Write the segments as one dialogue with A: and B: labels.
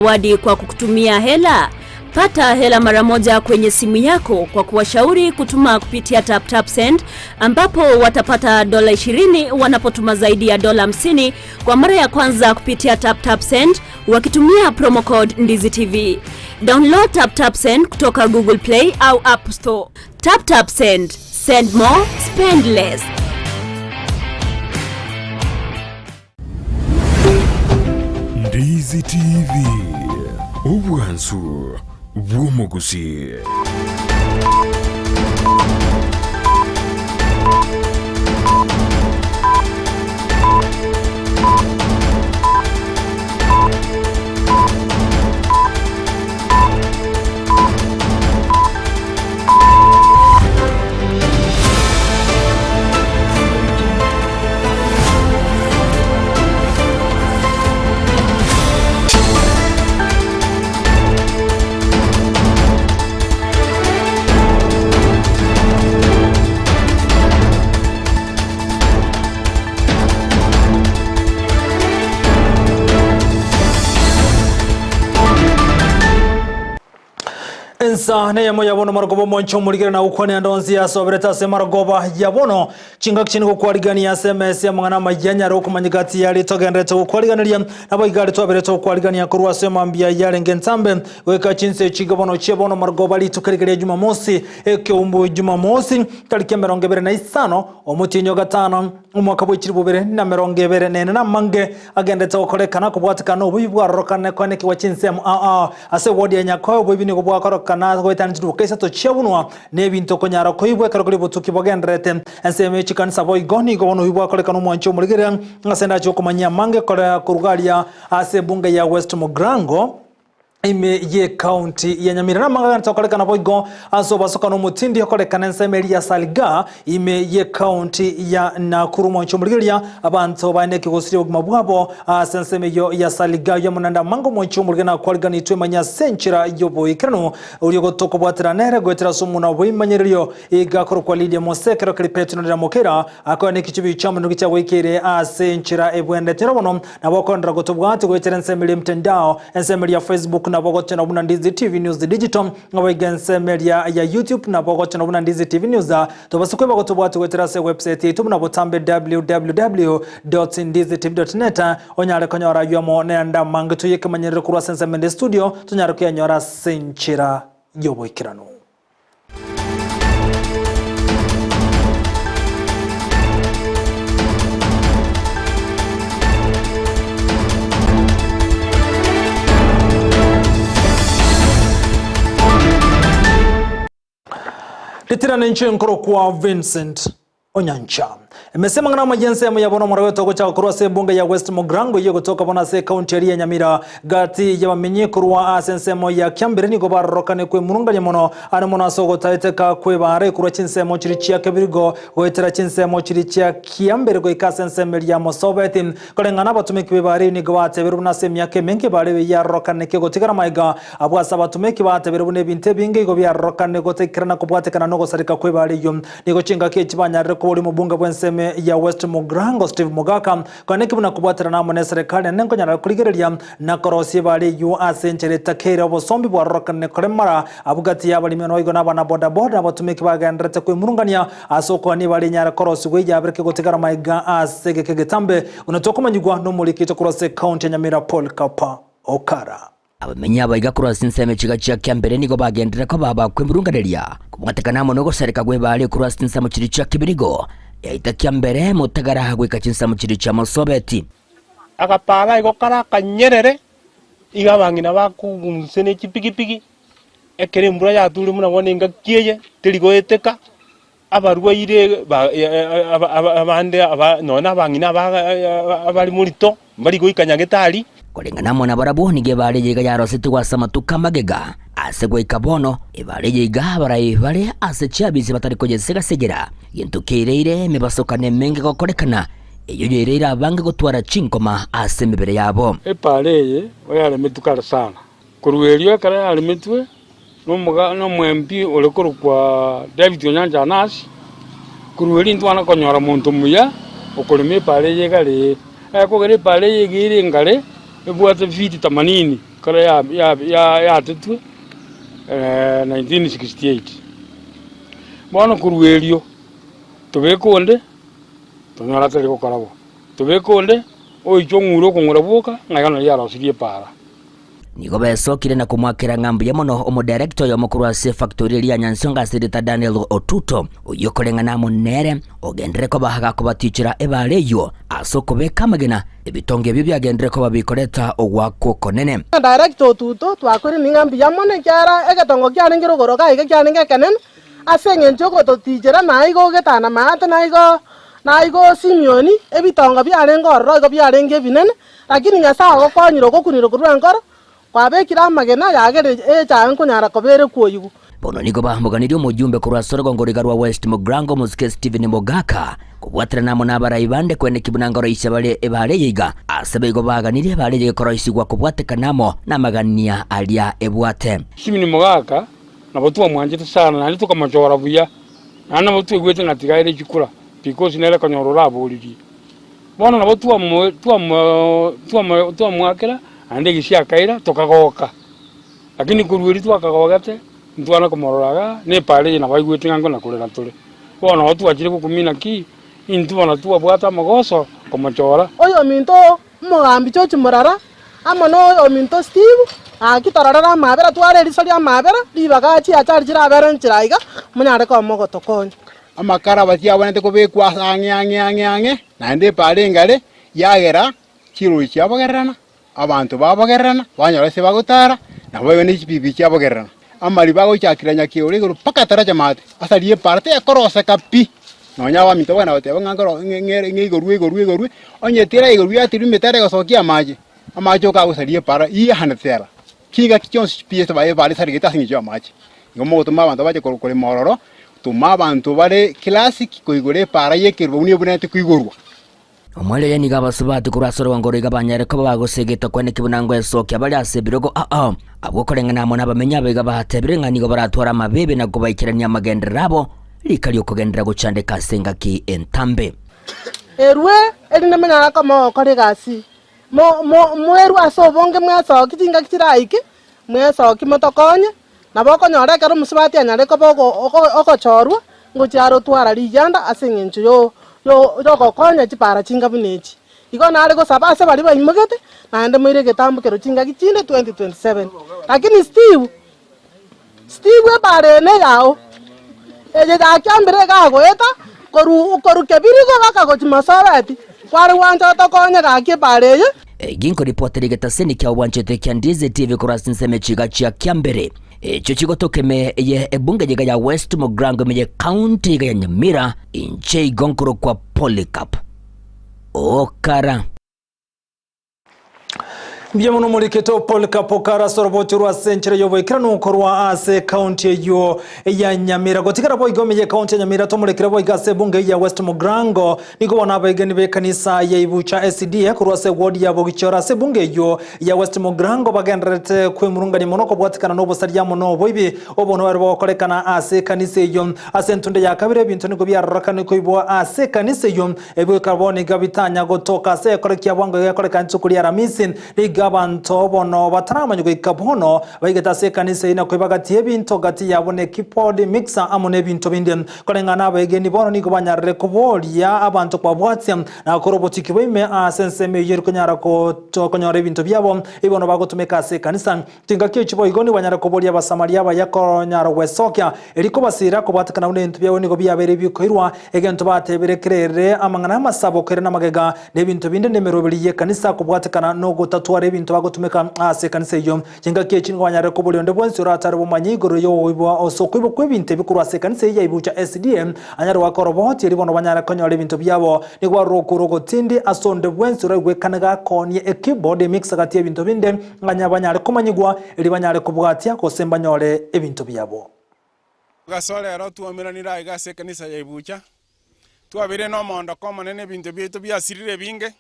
A: Wadi kwa kukutumia hela. Pata hela mara moja kwenye simu yako kwa kuwashauri kutuma kupitia TapTapSend, ambapo watapata $20 wanapotuma zaidi ya $50 kwa mara ya kwanza kupitia TapTapSend wakitumia promo code NdiziTV. Download TapTapSend kutoka Google Play au App Store. TapTapSend, send more, spend less.
B: NdiziTV, ubwansu bw'omuguzi.
C: Ensa ne yamo yabono margobo moncho muligera na ukwane andonzi ya sobereta se margoba yabono chinga kchini ko kwaligani ya SMS ya mangana majanya ro kumanyigati ya litogendete ko kwaliganiya nabo igale to bereto kwaligani ya kurwa se mambia ya ngentambe weka chinse chigabono chebono margoba litukarigere Jumamosi ekeumbu Jumamosi tariki 25 omutinyo gatano umwaka bw'ikiri 2024 na mange agendete okolekana kubwatikana ubuyibwa rokane kwaneki wa chinse ase wodi ya nyako ubuyibini kubwa kana goitanti dukesa to chebunwa nebinto konyara koibwe karokoli butuki bogendrete enseme chikanisa boy goni gono ibwa kole kanu mwancho muligere ngasenda cyo kumanya mange kole kurugalia ase bunge ya West Mugrango ime ye county ya Nyamira na manga ntokoleka na boygo aso basoka no mutindi yokoleka nseme ya Saliga ime ye county ya Nakuru mwancho muligere abantu baneke gosiri ogumabwabo asenseme yo ya Saliga ya munanda mango mwancho muligere na kwaliga nitwe manya senchira yobo ikano uriyo gotoko bwatira nere gwetira sumuna bwimanyiriyo igakoro kwa Lydia Mosekero klipetino na mokera akone kichibi chamu ngicha wekere asenchira ebwende tirabono na bakondra gotobwati gwetira nseme mtandao nseme ya Facebook na bogoche na buna NdiziTV News Digital ngawegense media ya YouTube na bogoche na buna NdiziTV News tobasukwe bagotobwati gwetira se website yetu na botambe www.ndizitv.net onyare konyora yomo nenda mangitu yekemanyere kurwa sense mende studio tunyare kuyanyora senchira yoboikirano. Litirana nchenkoro kwa Vincent Onyancha. Emesema ngana majense ya yabono maraweto gocha kurwa se bunge ya West Mugrango iyo kutoka bona se county ya Nyamira gati ya bamenye kurwa asensemo ya Kyambere ni go barokane kwe murunga nyemono ane mona sogo taiteka kwe bare kurwa chinsemo chirichia kebirigo wetera chinsemo chirichia Kyambere go ikasensemo ya Mosobetin kolengana batumeki be bare ni go bateberuna se myake menke bare ya rokane ke go tigara maiga abwa sabatumeki bateberune binte binge go bya rokane go tekirana ko bwatekana no go sarika kwe bare yo ni go chinga ke chibanyare ko uri mubunga bwense ya West Mugrango Steve Mugaka kwaneki buna kubwatira na mone serikali nengo nyara kuligereria na korosi bali US enchere takera bosombi bwa rokane koremara abugati ya bali meno igo na bana boda boda batumiki bagandrete kwe murungania asoko ni bali nyara korosi we yabreke gotegara maiga asege kegetambe unatoka manyugwa no mulikito kurose county Nyamira Paul Kapa Okara
D: abamenya abayiga kurasa inseme chigacha Kyambere nigo bagendera ko baba kwemurungareria kubwatekana mono go serika gwe bali kurasa insame chiricha kibirigo yaita Kyambere mutagara hagwe kachinsa muchiricha Mosobeti
E: akapala igokara kanyerere igabangina bakugunsene chipikipiki ekere mbura ya tuli muna woninga kieye tiligoeteka abarwaire abande nona bangina abali murito bali goikanyagetali
D: kolengana mona barabu nige bali yiga yarositu wasamatuka magega asegwe kabono ibali yiga barai bali asechabisi batari kojesega segera yentukireire mebasokane menge gokorekana iyo yerera bange gotwara chinkoma asemebere yabo
F: epaleye oyale metukala sana kuruelio kala yale metwe no mwempi olekoro kwa David Onyancha Nash kurueli ntwana konyora muntu muya okoleme paleye gale ko gere paleye gire ngale ebwate fiti 80 kare ya tetwe 1968 bono kuruerio tubekonde tunyora tari gukorabo tubekonde oicho ng'uro kung'ura boka ng'ayana yarosirie para
D: nigo becokire na kumwakira ng'ambu ya mono omudirector ya mukuru wa Safe Factory ya Nyansonga Sirita Daniel Otuto uyo kurengana munere ogendere ko bahaga ko batichira ebaleyo asokobeka magena ebitonge byo byagendere ko babikoreta ogwako konene
G: director Otuto twakore n'ing'ambu ya mono kyara egatongo kyanengero goroka ige kyanenge kenen asenge njoko totijera naigo getana mate naigo Simioni ebitongo byarengorro igo byarenge binene lakini ngasa agokonyiro gokuniro kurwankoro kwabekira amagena yagere echa nkunyara kobere kuoyigu
D: bono nigo bamuganirie omujumbe kurwa Sorogo ngoriga rwa West Mugrango Musike Steven Mogaka kubwatira namo n'abarai bande kwene kibunangoro ishabale ebale yiga asabe igo baganirie bale yiga koroisigwa kubwateka namo namagania alia ebwate
F: Steven Mogaka nabo twamwanjete sana nani tukamachora buya nabo twigwete ngatigaire chikura because nele kanyorora aboliri bono nabo twamwakira ande gishia kaira tokagoka lakini kuruiri twakagogate ntwana komororaga ne pale na baigwete ngango na kurera tule bono watu achire kukumina ki intwana tuwa bwata magoso komachora
G: oyo minto mugambi chochi murara amano oyo minto Steve akitorara mabera tware risori amabera libagachi achari jira abera nchiraiga munyare ko mogotokonye
H: amakara batia bonete kubekwa ange nande pale ngale yagera chiro cyabagerana abantu babagerana banyora se bagutara nabo bene chipipi cyabagerana amali bago cyakiranya kiore guru pakatara jamate asaliye parte yakorosa kapi nonya wa mito bana bate bangangoro ngegorwe onye tira igorwe atiri metere gosokia amaje ka usaliye para iya hanatera kiga kichons piece baye bale sarigeta singi amaje ngomo tuma abantu baje korokore mororo tuma abantu bare classic koigore para yekirbo bunete kuigorwa
D: omwele yani gabasubati kurwa Sorogo ngoriga banyare ko bagosegeta kwene kibunango esokia bali asebirogo abwo korengana mo nabamenya bega bahatebire ngani go baratwara mabebe na kubaikirania magenderabo likali okugendera guchandeka senga ki entambe
G: erwe erine menya kama kore gasi mweru asobonge mwaso kitinga kitiraiki mwaso kimotokonye naboko nyore karo musubati anyare ko okochorwa ngocharo twara lijanda asengencho yo gokonya chipara chinga bunechi iko nare go sabase bali baimugete nande mwire getambukero chinga kichinde 2027 lakini Steve bare ne yao eje dakyambere gagoeta koru kebirigo bakagochimasabati kwari wanja tokonya gakibare
D: ginko ripoteri getaseni kya wanchete kya Ndize TV kurasi nseme chiga chia kyambere echo chigotokeme ye ebunge jiga ya West Mugrango meye county ya Nyamira inche igonkoro kwa Polycarp okara
C: Mbia muno muriketo Polycarp okara sorobochurwa senchire yoboikira nukorwa ase county yo ya Nyamira gotikara boy gomeye county ya Nyamira tomurekira boy gase bunge ya West Mugrango niko wana bageni be kanisa ya Ibucha SDA kurwa se ward ya bogichora se bunge yo ya West Mugrango bagendrete kwemurungani monoko bwatikana no bosarya mono boibi obono bari bakorekana ase kanisa yo ase ntunde ya kabire bintu niko byarakana ko ibo ase kanisa yo ebo carboni gabitanya gotoka se korekia bwango ya koreka ntsukuri ya ramisin abantu bono bataramanye kwikabono bageta se kanisa ina kwibagatie bintu gati yabone kipodi mixer amone bintu bindi kolengana abageni bono niko banyarre kubolia abantu kwa bwatsi na korobotiki bime asenseme yeri kunyara ko tokonyore bintu byabo ibono bagotumeka se kanisa tingakiyo chibo igoni banyara kubolia basamaria bayakonyara wesokya eriko basira kubatakana une bintu byabo niko byabere bikoirwa egento bateberekerere amangana amasabo kere namagega nebintu bindi nemerobiriye kanisa kubwatakana no gotatwara bintu bagotumeka ase kanisa yo jinga kiye chingo banyare ko bolionde bwensi uratari bumanyi igoro yo wibo osokwibo kwebinte bikurwa ase kanisa ya Ibucha SDM anyare wakoroboti ribono banyare konyore bintu byabo nigwa rokurogo tindi asonde bwensi uragwe kanaga konye a keyboard mix agati ebintu binde nganya banyare kumanyigwa eri banyare kubwatia ko semba nyore ebintu byabo
I: gasole ro tuomiranira igase kanisa ya Ibucha twabire no mondo komonene bintu byetu byasirire binge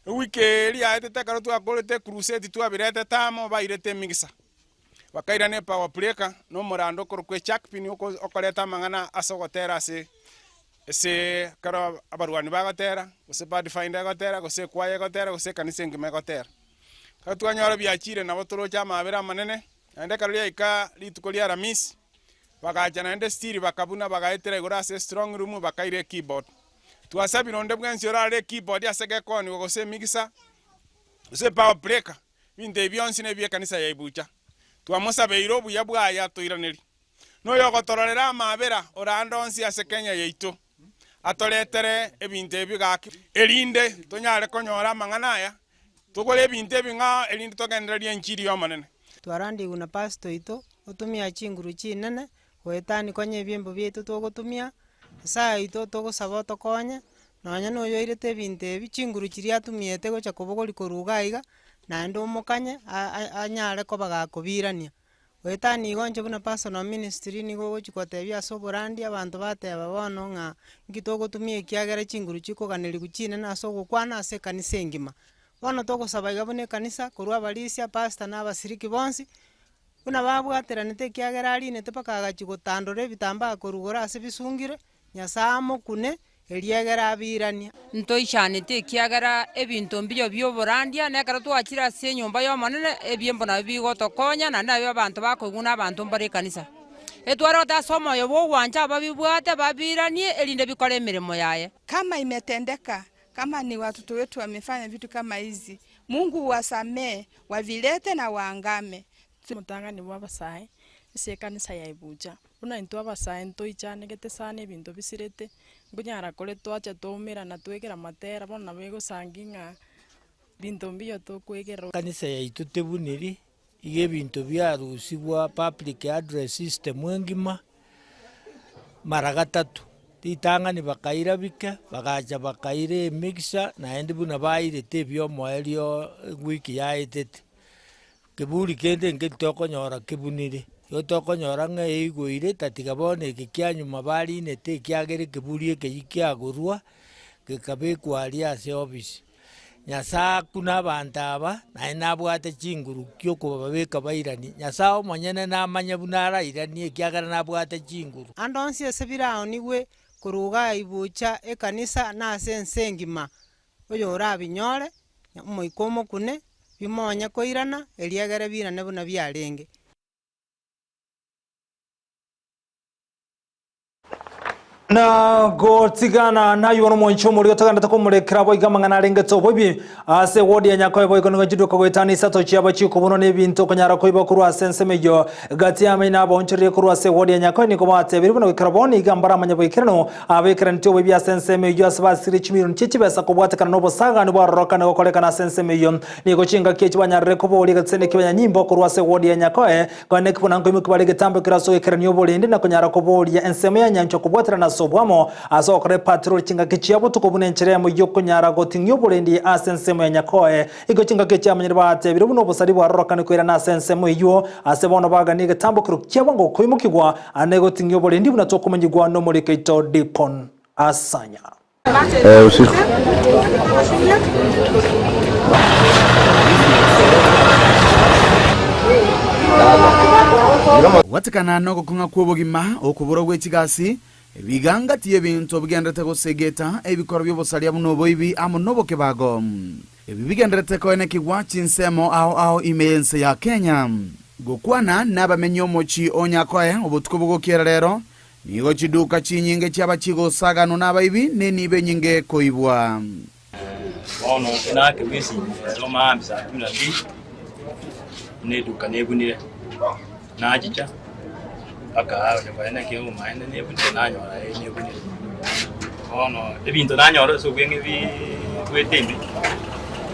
I: wikeri aete karo twakorete crusade twabirete tamo bairete migisa bakairane power breaker no murando korokwe chakpini okoreta mangana asogotera se karo abarwani bagotera gose bad finder gotera gose kwaye gotera gose kanise ngime gotera twanyora biachire nabo torocha amabera manene ende karulia ika rituko ria Ramisi bagacha naende stiri bakabuna bagaetera igora ase strong room bakaire keyboard twasabira onde bwensi orare keyboard asege koni gose mixer ose power breaker binde byonsi ne byekanisa ya Ibucha twamusabeiro obuya bwaya toiraneri no yogotororera amabera orandonsi ase Kenya yaitu atoretere ebintu ebigaki erinde tonyare konyora manganaya tugore ebintu ebinga erinde togendereria enchiri yomanene
J: twarandi una pasto ito otumia chinguru chinene goetani konye ebiembo bietu togotumia saa ito togosaba tokonye nonya noyoirete ebintu ebi chinguru chiria atumiete gocha kobogori koruga iga naende omokanye anyare koba gakobirania goetani igonche buna personal ministry nigo gochikotebia ase oborandi abanto bateba bono ng'a nki togotumia ekiagera chinguru chikoganeri guchinene ase ogokwana ase ekanisa engima bono togosaba iga buna ekanisa korwa abarisia pastor na abasiriki bonsi buna babwateranete ekiagera arinete mpaka agachigotandora ebitambaa korugora ase bisungire Nyasaye amokune eriegera abirania
K: ntoichanete ekiagera ebinto mbiyo byoborandia nekero twachira ase enyomba yomonene ebiembo nabio bigotokonya na nabio abanto bakoiguna abanto mbare ekanisa etwarota ase omoyo bwogwancha babibwate babiranie erinde bikore emirimo yaye.
L: Kama imetendeka, kama ni watoto wetu wamefanya vitu kama hizi, Mungu wasamee, wavilete na waangame.
M: Mutangani bwa basae ase ekanisa ya Ibucha buna into abasae ntoichanegete sana ebinto bisirete mbunyara kore twacha tomera na twegera matera bona bego sanginga binto mbiyo tokwegera
N: kanisa ya itutebuniri ige binto byarusibwa public address system engima mara gatatu titangani bakaira bike bagacha bakaire mixer na endi buna baire tebyo moelio wiki yaitete kiburi kende ngitokonyora kibuniri yotokonyora nga eigwire tatiga bone kikyanyuma bali nete kyagere kiburi ekikyagurwa kikabekwa ali ase office Nyasaye kuna bantaba na inabwate chinguru kyoko babeka bairani Nyasaye omonyene namanya bunara irani ekyagara nabwate chinguru
J: andonsi esebirao niwe kuruga Ibucha ekanisa na ase ensengima oyo orabinyore moikomo kune bimonye koirana eliagere birane buna byarenge
C: na gotigana na yuno moncho muri otaganda takomurekera bo igamangana arengetso bobi ase wodi ya Nyakoe boy kono jiduka gwetani sato chiaba chiko bono ne binto konyara koiba kuru asense mejo gati amina bonchire kuru ase wodi ya Nyakoe niko bate biri bono karaboni igambara manya boikirano abekera ntyo bobi asense mejo asabasiri chimiru nchichibesa kobwate kana nobo saga no baroka na koleka na asense mejo niko chinga kechi banyare ko boli gatsene kibanya nyimbo kuru ase wodi ya Nyakoe kone kibona ngo imukibale getambe kiraso ekeranyo bolende na konyara ko boli ya enseme ya nyancho kobwate na sobwamo azokore patrol chinga kichiabo tukobunenchire mu yokunyara gotingyo bulendi asensemo ya Nyakoe igo chinga kichiamanyire bate biro buno busari bwarorokane kwera na asensemo iyo asebono baganige tambo kirukyabo ngo kwimukigwa anego tingyo bulendi buna tokumanyigwa no muri keito Dipon Asanya
O: usiku
P: watikana no kunga kwobogima okubura gwekigasi ebiganga tiye bintu bigendete gusegeta ebikoro byobosalia buno boibi amunobo kebago ebi bigendete koene kigwa chinsemo ao imense ya Kenya gokwana nabamenyo mochi Onyakoe obutuko bugokera rero nigo chiduka chinyinge cyaba kigosagano nabaibi nenibe nyinge koibwa
Q: ono enake bisi no maamsa tunati neduka nebunire najicha aka bana ke o maana ne bunte nanyora ne bunire ono ebinto nanyora so bwenge bi kwetembe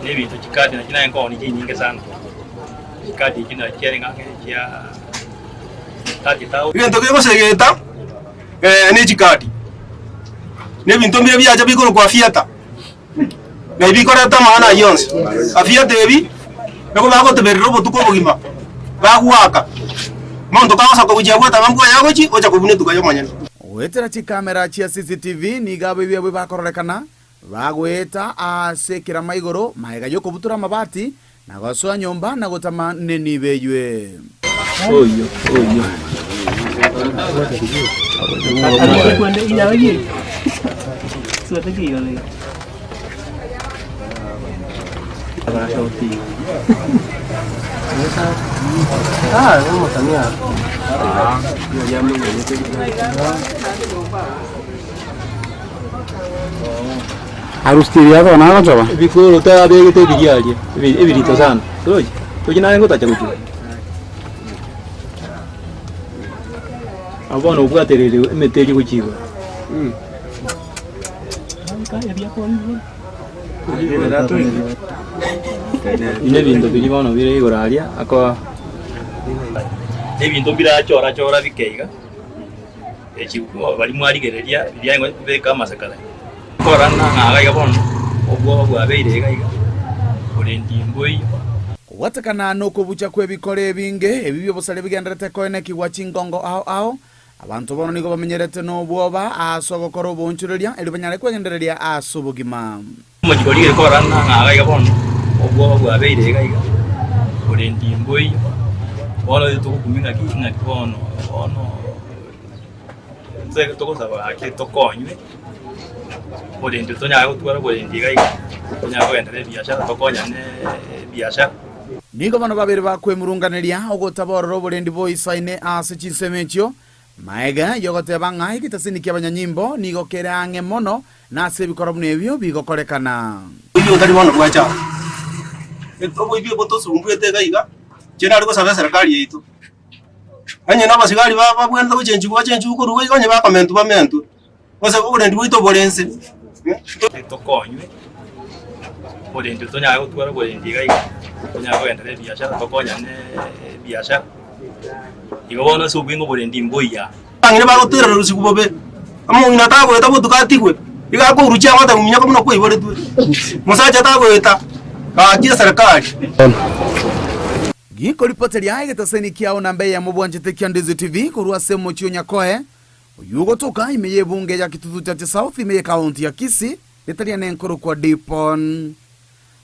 Q: ne bintu chikadi na kina ngo ni nyinge sana chikadi kina kyenga kia tati tao
R: bintu byo segeta ne chikadi ne bintu byo byaje bikoro kwa fiata na bikora ta maana yonse afiata ebi eko bago teberero botuko bugima bagwaka Mondo kawasa ko bujya gwata bambuga yagochi oja kubune tukayo manyana
P: wetera chi kamera chia CCTV ni gabo bibwe bakorolekana bagweta asekira maigoro maiga yoko butura mabati na gosoa nyomba na gotama neni beywe oyo
S: kwende ina waje sio take yole
O: Arustiria dona agochoba.
Q: Bikuru ta bege bigiaje. Ebirito sana. Roji. Tujina ngo tacha kuchu. Abona ubwaterere emeteje kuchiba. Ine bintu biri bono bire igoraria ako ebintu birachora chora bikeiga ekiko bali mwarigereria byango beka masakala korana ngaga bono obwo bwabeire gaiga orendi mboi
P: watakana no kubucha kwebikore binge ebibyo bosale bigenderete koene kiwa chingongo ao abantu bono nigo bamenyerete no bwoba asogokora obonchureria eri banyare kwendereria asubugima
Q: mujigorire korana ngaga bono obwo bwabeire gaiga orendi mboi bono tukukuminga kinga bono nze tokosaba ake tokonywe orendi tonya gutwara orendi gaiga tonya kwendereria biashara tokonyane biashara
P: nigo bano babiri bakwemurunganiria ogotaborora oborendi boisaine ase chinsemechio maega yogoteba ng'ai gitasini kia banyanyimbo nigo kerange mono nase ebikoro buna ebio bigokorekana
R: ibyo tari bono bwacha etobo ibyo botosumbwete gaiga chena ariko sabe serikali yaitu anye nabasigari babwenda kuchenji ko ruwe konye bakomentu bamentu bose oborendi bwito borense
Q: tokonywe orendi tonya gutwara orendi gaiga tonya kwendereria biashara tokonyane biashara igobona subingo borendi mboya
R: angine bagotera rusiku bobe amungina tago eta botukatigwe igako uruchi amata muminya ko muno kwibore tu musacha tago eta ka serikali
P: giko ripoteri ya getaseni kiao nambe ya mubwanjete kia Ndizi TV kurua semo chio nyakoe uyugo toka imeye bunge ya kitutu chache South imeye kaunti ya Kisii letaria nenkoro kwa Dipon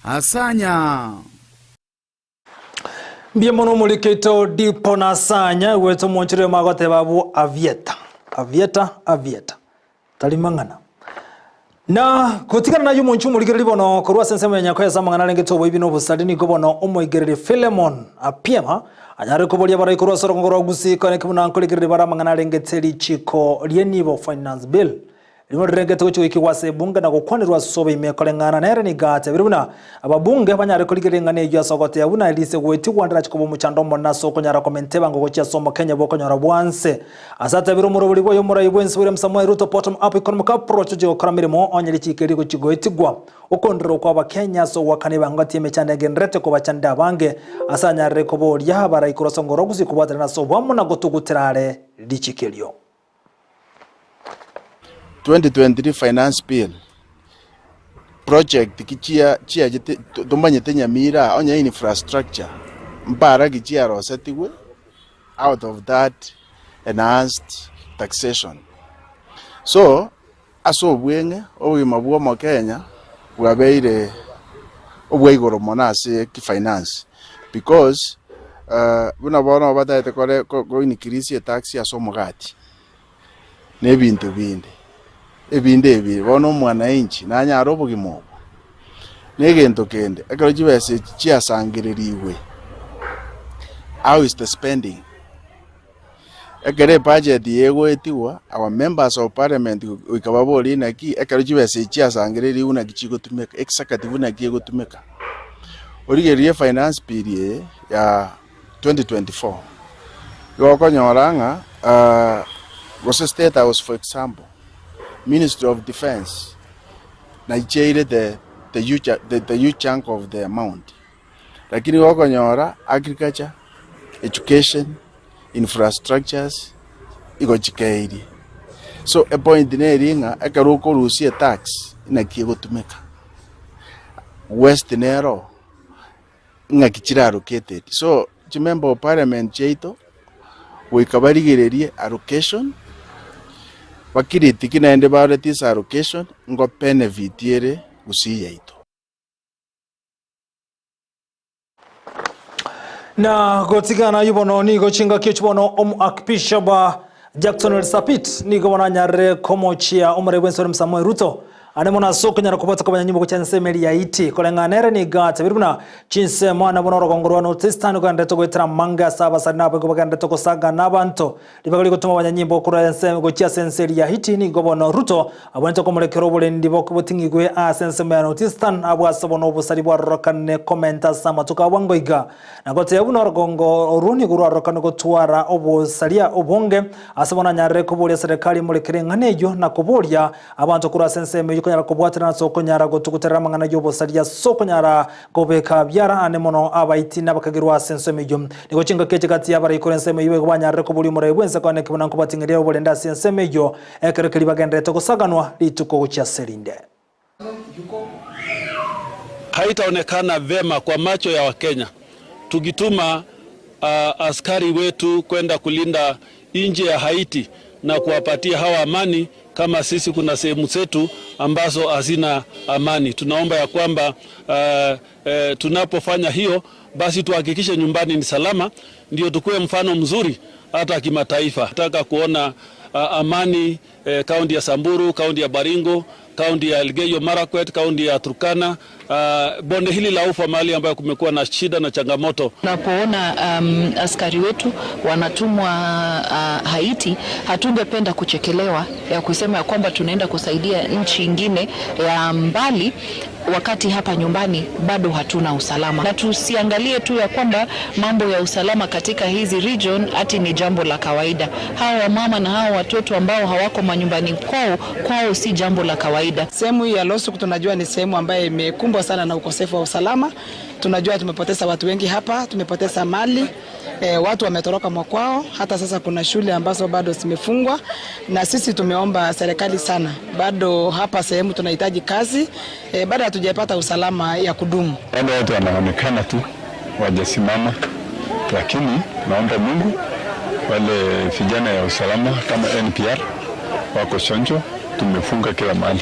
P: Asanya
C: mbie mono muliketo Dipon Asanya weto mwonchire magote babu avieta talimangana na kutikana na yumo nchumu ligere libono kurwa sensemo ya nyakoya samangana lenge tobo ibino busadi ni gobono omoigerere Philemon apiema anyare kubolia bara ikurwa sorongoro gusi kone kimuna nkoligere bara mangana lenge teli chiko lienibo finance bill limo renge tocho ikiwase bunga na gukwanirwa sobe imekole ngana nere ni gate biruna ababunge banyare kuligere ngane ya sogote ya buna elise gweti kwandira chikobo muchandombo na soko nyara komenteba ngo gocha somo Kenya boko nyara bwanse asate biro murobuli boyo mura ibwensi William Samuel Ruto bottom up economic approach je okaramirimo onyeri chikeri go chigoitigwa okondro kwa bakenya so wakane bangati emechane genrete ko bachanda bange asanya rekobo lya bara ikurosongoro gusi kubatana na so bamuna gotugutirare lichikelio
S: 2023 finance bill project kichia jete tombanyete nyamira onya infrastructure mpara kichia rosetiwe out of that enhanced taxation so aso bwenge obwima bwo mo Kenya bwabeire obweigoro monase ki finance because buna bona bataete ko increase tax ya somogati nebintu bindi ebinde ebi bono mwana inchi nanyaro bugimo negento kende akaro jibese chiasangiririwe how is the spending akare budget yego etiwa our members of parliament ikababori naki akaro jibese chiasangiririwe na kichiko tumeka executive na kiego tumeka origerie finance period ya 2024 yoko nyoranga was state house for example Ministry of Defense, Nigeria the huge chunk of the amount. Lakini wako nyora agriculture, education, infrastructures, iko chikairi. So a point neringa akaroko rusia tax ina kiego tumeka. West nero nga kichira allocated. So member of parliament cheito we kabarigererie allocation bakiriti kinaende bare this allocation ngo benefit yere gusiya ito
C: na gotigana yubono ni gochinga kichbono akpisha ba Jackson Sapit ni gobona nyare komochia omre William Samuel Ruto ane mona soko nyara kupata kwa nyimbo kucha nsemeli ya iti kolenga nere ni gata biruna chinse mwana bonoro kongorwa no testano kanda to gwetera manga saba sana bwo baganda to kosaga nabanto libagali gutuma abanyanyimbo kura nseme gocha senseli ya iti ni gobono Ruto abonto ko mulekero bulendi bokubutingigwe a senseme ya notistan abwa sabono obusali bwa rokane commenta sama tukawangoiga nagote yabunoro kongo runi guru rokane gotwara obusalia obonge asabona nyare kubulia serikali mulekere nganejo na kubulia abantu kura senseme konyara kubwatira na soko nyara gotukutera mangana yobo salia soko nyara gobeka byara ane mono abaiti nabakagirwa senseme yo niko chinga keche kati yabara ikore senseme yiwe kubanyara kubuli muri bwense kwane kibona kubatingira obulenda senseme yo ekerekeli bagende to kusaganwa lituko cha serinde.
T: Haitaonekana vema kwa macho ya Wakenya tukituma askari wetu kwenda kulinda nje ya Haiti na kuwapatia hawa amani kama sisi kuna sehemu zetu ambazo hazina amani. Tunaomba ya kwamba tunapofanya hiyo basi tuhakikishe nyumbani ni salama, ndio tukue mfano mzuri hata kimataifa. Nataka kuona amani kaunti ya Samburu, kaunti ya Baringo, kaunti ya Elgeyo Marakwet, kaunti ya Turkana, bonde hili la Ufa mahali ambayo kumekuwa na shida na changamoto.
U: Tunapoona askari wetu wanatumwa Haiti, hatungependa kuchekelewa ya kusema ya kwamba tunaenda kusaidia nchi nyingine ya mbali wakati hapa nyumbani bado hatuna usalama. Na tusiangalie tu ya kwamba mambo ya usalama katika hizi region ati ni jambo la kawaida. Hawa mama na hawa watoto ambao hawako manyumbani kwao si jambo la kawaida.
V: Sehemu ya Losuk tunajua ni sehemu ambayo imekumbwa sana na ukosefu wa usalama. Tunajua tumepoteza watu wengi hapa, tumepoteza mali, watu wametoroka mwakwao, hata sasa kuna shule ambazo bado zimefungwa, na sisi tumeomba serikali sana. Bado hapa sehemu tunahitaji kazi, bado hatujapata usalama ya kudumu.
W: Wale watu wanaonekana tu wajasimama, lakini naomba Mungu wale vijana ya usalama kama NPR wako chonjo, tumefunga kila mahali.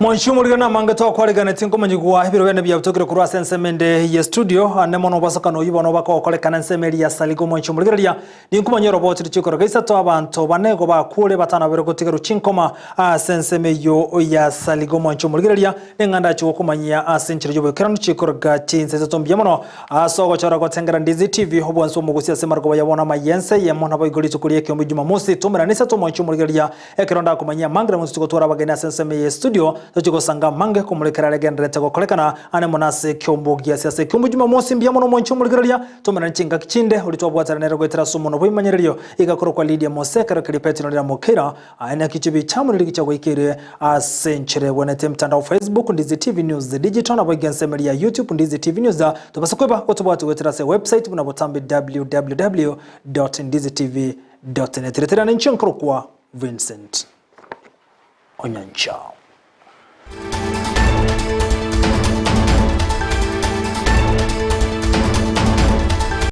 C: Monshumuri na mangato kwaligana tinko manyigwa hibiro bene bya butokire kurwa sensemende ye studio ane mono basakano yibono bako kolekana nsemeli ya saligo monshumuri ya ninkuma robot chikoro gaisa to abantu banego bakure batana bero gotigero chinkoma sensemeyo ya saligo monshumuri ya nganda chiko kumanyia asenchire yobo kerano chikoro ga chinse to mbyemono asogo chora gotengera ndizi TV hobonso mugusia semargo yabona mayense ye mona bayigoli tukuriye kyo Jumamosi tumera nisa to monshumuri ya ekeronda kumanyia mangra mutuko tora bagena senseme ye studio tuko sanga mange kumulekera legendere tego kolekana ane monase kyombo gia siasa kyombo Jumamosi mbyamono monchumulgeria tomera nchinga kichinde ulitobwatara nero gwetera sumono bwimanyererio igakoro kwa Lydia Mosekera kilipetino lya mokera ane kichibi chamuri ligichagwa ikire asenchire wenete mtandao Facebook Ndizi TV News the digital na bwegensemelia YouTube Ndizi TV News tubasakweba kutobwatu gwetera se website bunabotambi www.ndizitv.net retera nchinkro kwa Vincent Onyanchao.